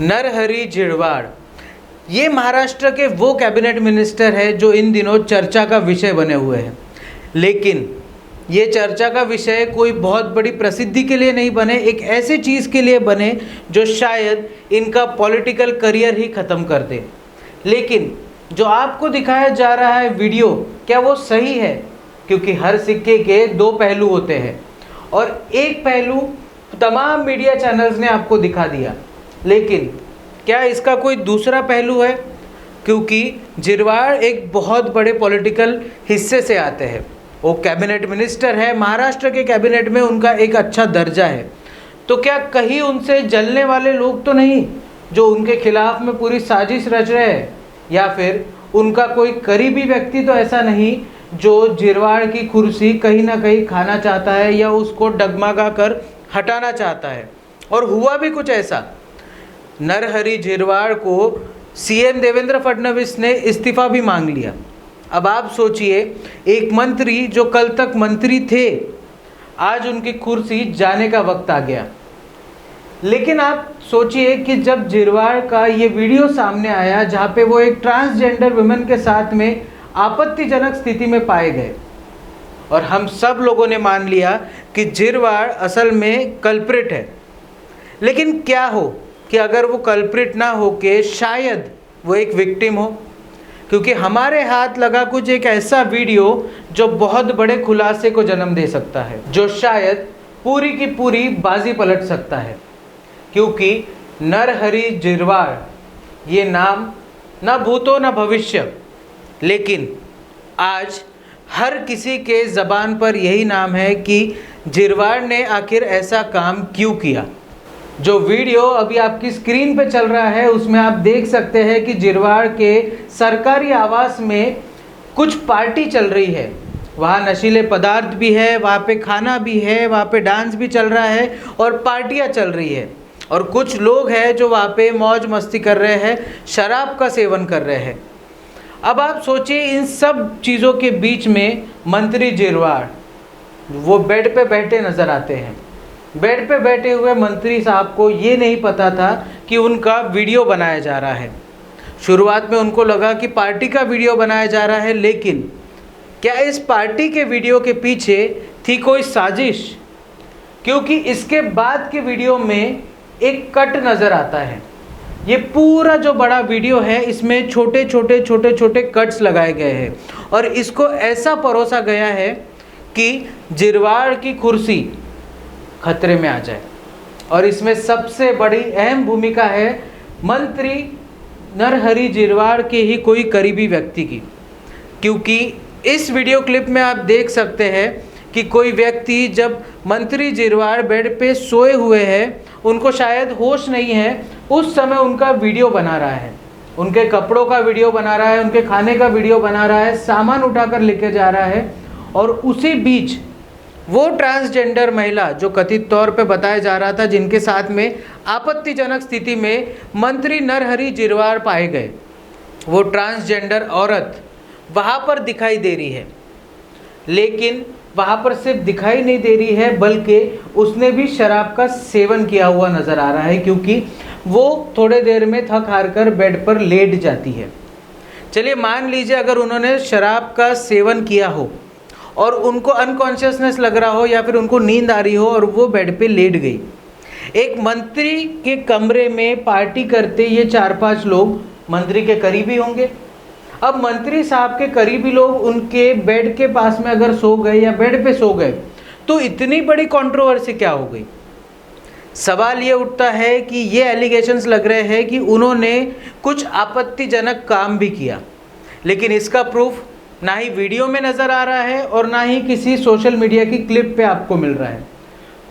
नरहरी झिरवाड़ ये महाराष्ट्र के वो कैबिनेट मिनिस्टर है जो इन दिनों चर्चा का विषय बने हुए हैं। लेकिन ये चर्चा का विषय कोई बहुत बड़ी प्रसिद्धि के लिए नहीं बने, एक ऐसी चीज़ के लिए बने जो शायद इनका पॉलिटिकल करियर ही ख़त्म कर दे। लेकिन जो आपको दिखाया जा रहा है वीडियो, क्या वो सही है? क्योंकि हर सिक्के के दो पहलू होते हैं और एक पहलू तमाम मीडिया चैनल्स ने आपको दिखा दिया, लेकिन क्या इसका कोई दूसरा पहलू है? क्योंकि झिरवाड़ एक बहुत बड़े पॉलिटिकल हिस्से से आते हैं, वो कैबिनेट मिनिस्टर है, महाराष्ट्र के कैबिनेट में उनका एक अच्छा दर्जा है। तो क्या कहीं उनसे जलने वाले लोग तो नहीं जो उनके खिलाफ में पूरी साजिश रच रहे हैं, या फिर उनका कोई करीबी व्यक्ति तो ऐसा नहीं जो झिरवाड़ की कुर्सी कहीं ना कहीं खाना चाहता है या उसको डगमगा कर हटाना चाहता है? और हुआ भी कुछ ऐसा। नरहरी झिरवाड़ को सीएम देवेंद्र फडणवीस ने इस्तीफा भी मांग लिया। अब आप सोचिए, एक मंत्री जो कल तक मंत्री थे, आज उनकी कुर्सी जाने का वक्त आ गया। लेकिन आप सोचिए कि जब झिरवाड़ का ये वीडियो सामने आया जहाँ पे वो एक ट्रांसजेंडर वुमेन के साथ में आपत्तिजनक स्थिति में पाए गए, और हम सब लोगों ने मान लिया कि झिरवाड़ असल में कल्प्रिट है। लेकिन क्या हो कि अगर वो कल्प्रिट ना हो के शायद वो एक विक्टिम हो, क्योंकि हमारे हाथ लगा कुछ एक ऐसा वीडियो जो बहुत बड़े खुलासे को जन्म दे सकता है, जो शायद पूरी की पूरी बाजी पलट सकता है। क्योंकि नरहरी झिरवाड़ ये नाम ना भूतो ना भविष्य, लेकिन आज हर किसी के ज़बान पर यही नाम है कि झिरवाड़ ने आखिर ऐसा काम क्यों किया। जो वीडियो अभी आपकी स्क्रीन पे चल रहा है उसमें आप देख सकते हैं कि झिरवाड़ के सरकारी आवास में कुछ पार्टी चल रही है। वहाँ नशीले पदार्थ भी है, वहाँ पे खाना भी है, वहाँ पे डांस भी चल रहा है और पार्टियाँ चल रही है, और कुछ लोग हैं जो वहाँ पे मौज मस्ती कर रहे हैं, शराब का सेवन कर रहे हैं। अब आप सोचिए, इन सब चीज़ों के बीच में मंत्री झिरवाड़ वो बेड पे बैठे नज़र आते हैं। बेड पे बैठे हुए मंत्री साहब को ये नहीं पता था कि उनका वीडियो बनाया जा रहा है। शुरुआत में उनको लगा कि पार्टी का वीडियो बनाया जा रहा है, लेकिन क्या इस पार्टी के वीडियो के पीछे थी कोई साजिश? क्योंकि इसके बाद के वीडियो में एक कट नज़र आता है। ये पूरा जो बड़ा वीडियो है इसमें छोटे छोटे कट्स लगाए गए हैं और इसको ऐसा परोसा गया है कि झिरवाड़ की कुर्सी खतरे में आ जाए। और इसमें सबसे बड़ी अहम भूमिका है मंत्री नरहरी झिरवाड़ के ही कोई करीबी व्यक्ति की, क्योंकि इस वीडियो क्लिप में आप देख सकते हैं कि कोई व्यक्ति जब मंत्री झिरवाड़ बेड पे सोए हुए हैं, उनको शायद होश नहीं है, उस समय उनका वीडियो बना रहा है, उनके कपड़ों का वीडियो बना रहा है, उनके खाने का वीडियो बना रहा है, सामान उठाकर लेके जा रहा है। और उसी बीच वो ट्रांसजेंडर महिला जो कथित तौर पे बताया जा रहा था, जिनके साथ में आपत्तिजनक स्थिति में मंत्री नरहरी झिरवाड़ पाए गए, वो ट्रांसजेंडर औरत वहाँ पर दिखाई दे रही है। लेकिन वहाँ पर सिर्फ दिखाई नहीं दे रही है, बल्कि उसने भी शराब का सेवन किया हुआ नज़र आ रहा है, क्योंकि वो थोड़े देर में थक हार कर बेड पर लेट जाती है। चलिए मान लीजिए अगर उन्होंने शराब का सेवन किया हो और उनको अनकॉन्शियसनेस लग रहा हो या फिर उनको नींद आ रही हो और वो बेड पे लेट गई। एक मंत्री के कमरे में पार्टी करते ये 4-5 लोग मंत्री के करीबी होंगे। अब मंत्री साहब के करीबी लोग उनके बेड के पास में अगर सो गए या बेड पे सो गए तो इतनी बड़ी कंट्रोवर्सी क्या हो गई? सवाल ये उठता है कि ये एलिगेशंस लग रहे हैं कि उन्होंने कुछ आपत्तिजनक काम भी किया, लेकिन इसका प्रूफ ना ही वीडियो में नज़र आ रहा है और ना ही किसी सोशल मीडिया की क्लिप पे आपको मिल रहा है।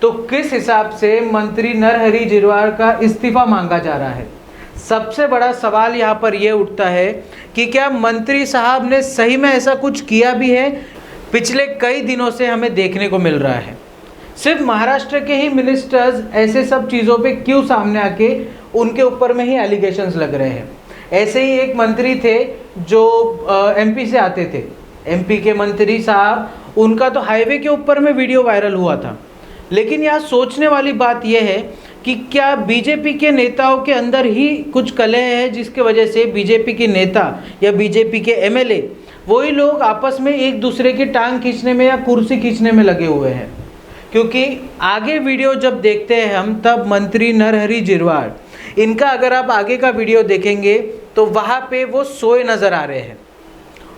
तो किस हिसाब से मंत्री नरहरी झिरवाड़ का इस्तीफा मांगा जा रहा है? सबसे बड़ा सवाल यहाँ पर यह उठता है कि क्या मंत्री साहब ने सही में ऐसा कुछ किया भी है? पिछले कई दिनों से हमें देखने को मिल रहा है सिर्फ महाराष्ट्र के ही मिनिस्टर्स ऐसे सब चीज़ों पे क्यों सामने आके उनके ऊपर में ही एलिगेशंस लग रहे हैं। ऐसे ही एक मंत्री थे जो एमपी से आते थे, एमपी के मंत्री साहब, उनका तो हाईवे के ऊपर में वीडियो वायरल हुआ था। लेकिन यहाँ सोचने वाली बात यह है कि क्या बीजेपी के नेताओं के अंदर ही कुछ कलह है जिसके वजह से बीजेपी के नेता या बीजेपी के एमएलए वही लोग आपस में एक दूसरे की टांग खींचने में या कुर्सी खींचने में लगे हुए हैं। क्योंकि आगे वीडियो जब देखते हैं हम, तब मंत्री नरहरि झिरवाल, इनका अगर आप आगे का वीडियो देखेंगे तो वहाँ पे वो सोए नज़र आ रहे हैं,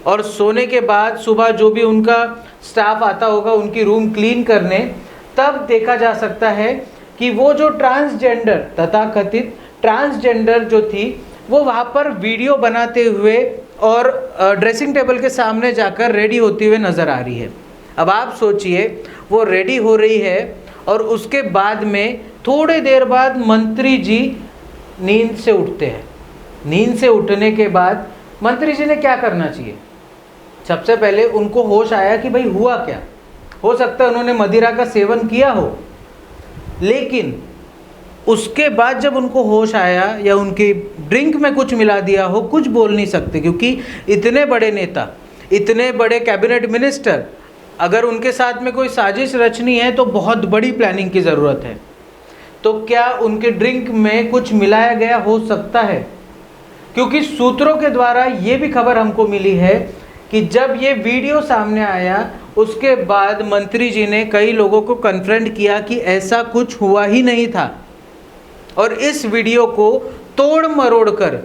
और सोने के बाद सुबह जो भी उनका स्टाफ आता होगा उनकी रूम क्लीन करने, तब देखा जा सकता है कि वो जो ट्रांसजेंडर, तथाकथित ट्रांसजेंडर जो थी, वो वहाँ पर वीडियो बनाते हुए और ड्रेसिंग टेबल के सामने जाकर रेडी होती हुए नज़र आ रही है। अब आप सोचिए, वो रेडी हो रही है और उसके बाद में थोड़ी देर बाद मंत्री जी नींद से उठते हैं। नींद से उठने के बाद मंत्री जी ने क्या करना चाहिए? सबसे पहले उनको होश आया कि भाई हुआ क्या। हो सकता है उन्होंने मदिरा का सेवन किया हो, लेकिन उसके बाद जब उनको होश आया या उनकी ड्रिंक में कुछ मिला दिया हो, कुछ बोल नहीं सकते, क्योंकि इतने बड़े नेता, इतने बड़े कैबिनेट मिनिस्टर, अगर उनके साथ में कोई साजिश रचनी है तो बहुत बड़ी प्लानिंग की ज़रूरत है। तो क्या उनके ड्रिंक में कुछ मिलाया गया हो सकता है? क्योंकि सूत्रों के द्वारा ये भी खबर हमको मिली है कि जब ये वीडियो सामने आया उसके बाद मंत्री जी ने कई लोगों को कन्फ्रंट किया कि ऐसा कुछ हुआ ही नहीं था, और इस वीडियो को तोड़ मरोड़ कर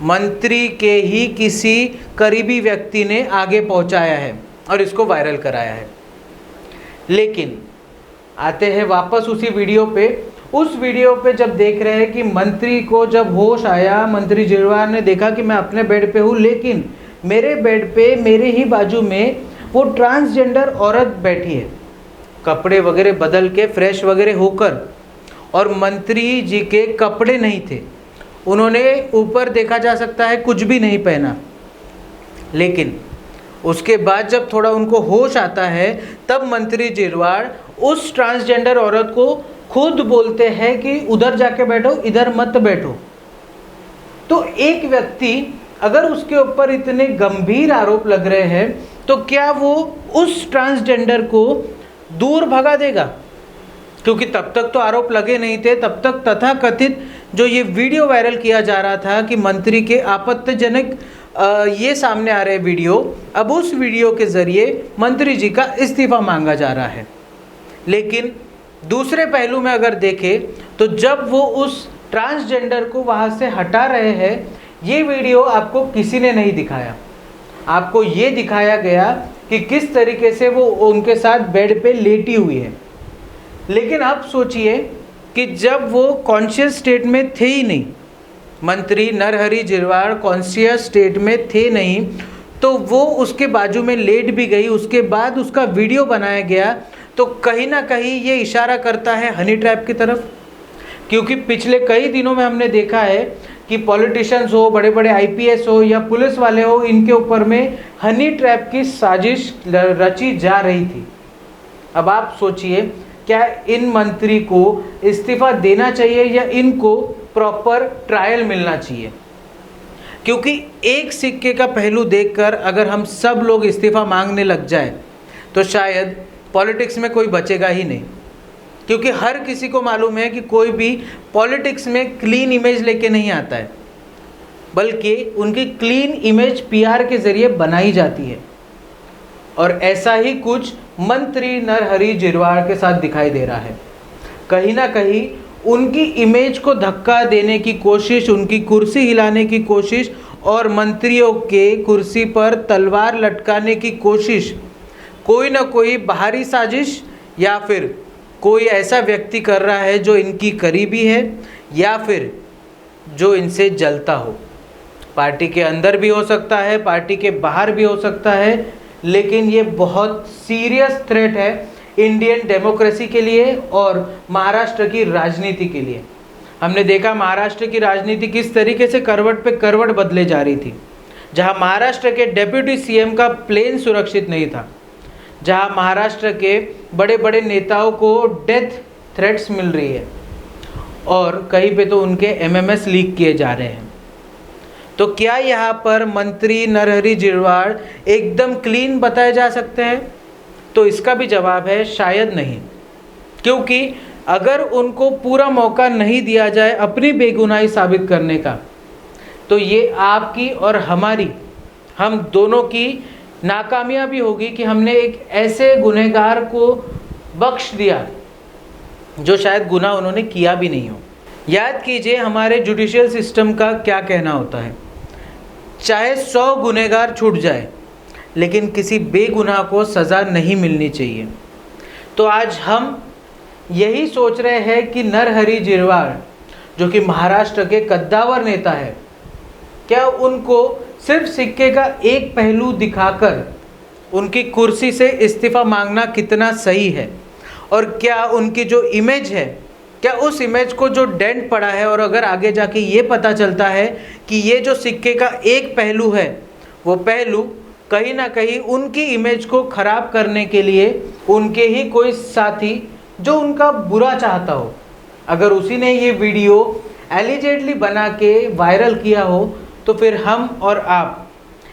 मंत्री के ही किसी करीबी व्यक्ति ने आगे पहुंचाया है और इसको वायरल कराया है। लेकिन आते हैं वापस उसी वीडियो पे। उस वीडियो पे जब देख रहे हैं कि मंत्री को जब होश आया, मंत्री झिरवाल ने देखा कि मैं अपने बेड पे हूँ, लेकिन मेरे बेड पे मेरे ही बाजू में वो ट्रांसजेंडर औरत बैठी है, कपड़े वगैरह बदल के फ्रेश वगैरह होकर, और मंत्री जी के कपड़े नहीं थे, उन्होंने ऊपर देखा जा सकता है कुछ भी नहीं पहना। लेकिन उसके बाद जब थोड़ा उनको होश आता है, तब मंत्री झिरवाल उस ट्रांसजेंडर औरत को खुद बोलते हैं कि उधर जाके बैठो, इधर मत बैठो। तो एक व्यक्ति अगर उसके ऊपर इतने गंभीर आरोप लग रहे हैं, तो क्या वो उस ट्रांसजेंडर को दूर भगा देगा? क्योंकि तब तक तो आरोप लगे नहीं थे, तब तक तथाकथित जो ये वीडियो वायरल किया जा रहा था कि मंत्री के आपत्तिजनक ये सामने आ रहे वीडियो, अब उस वीडियो के ज़रिए मंत्री जी का इस्तीफा मांगा जा रहा है। लेकिन दूसरे पहलू में अगर देखें तो जब वो उस ट्रांसजेंडर को वहाँ से हटा रहे हैं, ये वीडियो आपको किसी ने नहीं दिखाया। आपको ये दिखाया गया कि किस तरीके से वो उनके साथ बेड पे लेटी हुई है। लेकिन आप सोचिए कि जब वो कॉन्शियस स्टेट में थे ही नहीं, मंत्री नरहरि झिरवाल कॉन्शियस स्टेट में थे नहीं, तो वो उसके बाजू में लेट भी गई, उसके बाद उसका वीडियो बनाया गया, तो कहीं ना कहीं ये इशारा करता है हनी ट्रैप की तरफ। क्योंकि पिछले कई दिनों में हमने देखा है कि पॉलिटिशियंस हो, बड़े बड़े आईपीएस हो या पुलिस वाले हो, इनके ऊपर में हनी ट्रैप की साजिश रची जा रही थी। अब आप सोचिए, क्या इन मंत्री को इस्तीफा देना चाहिए या इनको प्रॉपर ट्रायल मिलना चाहिए? क्योंकि एक सिक्के का पहलू देखकर अगर हम सब लोग इस्तीफा मांगने लग जाए तो शायद पॉलिटिक्स में कोई बचेगा ही नहीं। क्योंकि हर किसी को मालूम है कि कोई भी पॉलिटिक्स में क्लीन इमेज लेके नहीं आता है, बल्कि उनकी क्लीन इमेज पीआर के ज़रिए बनाई जाती है। और ऐसा ही कुछ मंत्री नरहरि झिरवाल के साथ दिखाई दे रहा है। कहीं ना कहीं उनकी इमेज को धक्का देने की कोशिश, उनकी कुर्सी हिलाने की कोशिश और मंत्रियों के कुर्सी पर तलवार लटकाने की कोशिश कोई ना कोई बाहरी साजिश या फिर कोई ऐसा व्यक्ति कर रहा है जो इनकी करीबी है या फिर जो इनसे जलता हो। पार्टी के अंदर भी हो सकता है, पार्टी के बाहर भी हो सकता है, लेकिन ये बहुत सीरियस थ्रेट है इंडियन डेमोक्रेसी के लिए और महाराष्ट्र की राजनीति के लिए। हमने देखा महाराष्ट्र की राजनीति किस तरीके से करवट पे करवट बदले जा रही थी। जहां महाराष्ट्र के डेप्यूटी सीएम का प्लेन सुरक्षित नहीं था, जहां महाराष्ट्र के बड़े बड़े नेताओं को डेथ थ्रेट्स मिल रही है और कहीं पे तो उनके एमएमएस लीक किए जा रहे हैं। तो क्या यहाँ पर मंत्री नरहरि झिरवाल एकदम क्लीन बताए जा सकते हैं? तो इसका भी जवाब है शायद नहीं। क्योंकि अगर उनको पूरा मौका नहीं दिया जाए अपनी बेगुनाही साबित करने का, तो ये आपकी और हमारी, हम दोनों की नाकामयाबी होगी कि हमने एक ऐसे गुनहगार को बख्श दिया जो शायद गुनाह उन्होंने किया भी नहीं हो। याद कीजिए हमारे जुडिशियल सिस्टम का क्या कहना होता है, चाहे 100 गुनहगार छूट जाए लेकिन किसी बेगुनाह को सज़ा नहीं मिलनी चाहिए। तो आज हम यही सोच रहे हैं कि नरहरी झिरवाळ जो कि महाराष्ट्र के कद्दावर नेता है, क्या उनको सिर्फ सिक्के का एक पहलू दिखाकर उनकी कुर्सी से इस्तीफ़ा मांगना कितना सही है, और क्या उनकी जो इमेज है, क्या उस इमेज को जो डेंट पड़ा है और अगर आगे जाके ये पता चलता है कि ये जो सिक्के का एक पहलू है वो पहलू कहीं ना कहीं उनकी इमेज को ख़राब करने के लिए उनके ही कोई साथी जो उनका बुरा चाहता हो, अगर उसी ने ये वीडियो एलिजेडली बना के वायरल किया हो, तो फिर हम और आप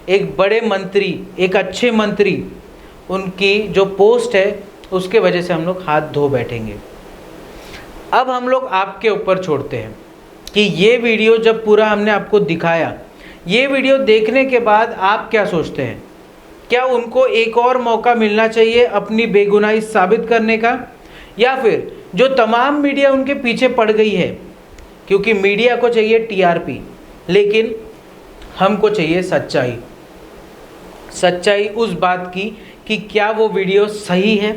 एक बड़े मंत्री, एक अच्छे मंत्री, उनकी जो पोस्ट है उसके वजह से हम लोग हाथ धो बैठेंगे। अब हम लोग आपके ऊपर छोड़ते हैं कि ये वीडियो जब पूरा हमने आपको दिखाया, ये वीडियो देखने के बाद आप क्या सोचते हैं? क्या उनको एक और मौका मिलना चाहिए अपनी बेगुनाही साबित करने का, या फिर जो तमाम मीडिया उनके पीछे पड़ गई है, क्योंकि मीडिया को चाहिए टीआरपी लेकिन हमको चाहिए सच्चाई। सच्चाई उस बात की कि क्या वो वीडियो सही है,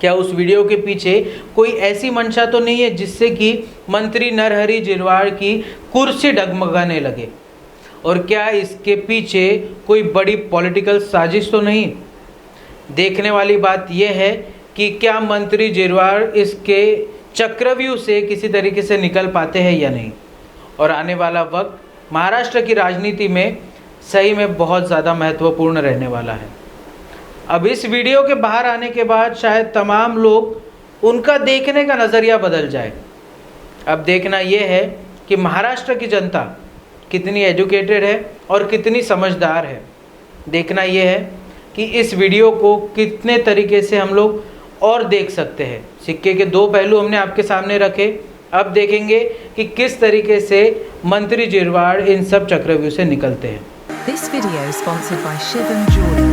क्या उस वीडियो के पीछे कोई ऐसी मंशा तो नहीं है जिससे कि मंत्री नरहरी झिरवाळ की कुर्सी डगमगाने लगे, और क्या इसके पीछे कोई बड़ी पॉलिटिकल साजिश तो नहीं। देखने वाली बात यह है कि क्या मंत्री झिरवाळ इसके चक्रव्यूह से किसी तरीके से निकल पाते हैं या नहीं। और आने वाला वक्त महाराष्ट्र की राजनीति में सही में बहुत ज़्यादा महत्वपूर्ण रहने वाला है। अब इस वीडियो के बाहर आने के बाद शायद तमाम लोग उनका देखने का नज़रिया बदल जाए। अब देखना यह है कि महाराष्ट्र की जनता कितनी एजुकेटेड है और कितनी समझदार है। देखना यह है कि इस वीडियो को कितने तरीके से हम लोग और देख सकते हैं। सिक्के के दो पहलू हमने आपके सामने रखे, अब देखेंगे कि किस तरीके से मंत्री झिरवाळ इन सब चक्रव्यूह से निकलते हैं। This video is sponsored by Shivam Jewelry.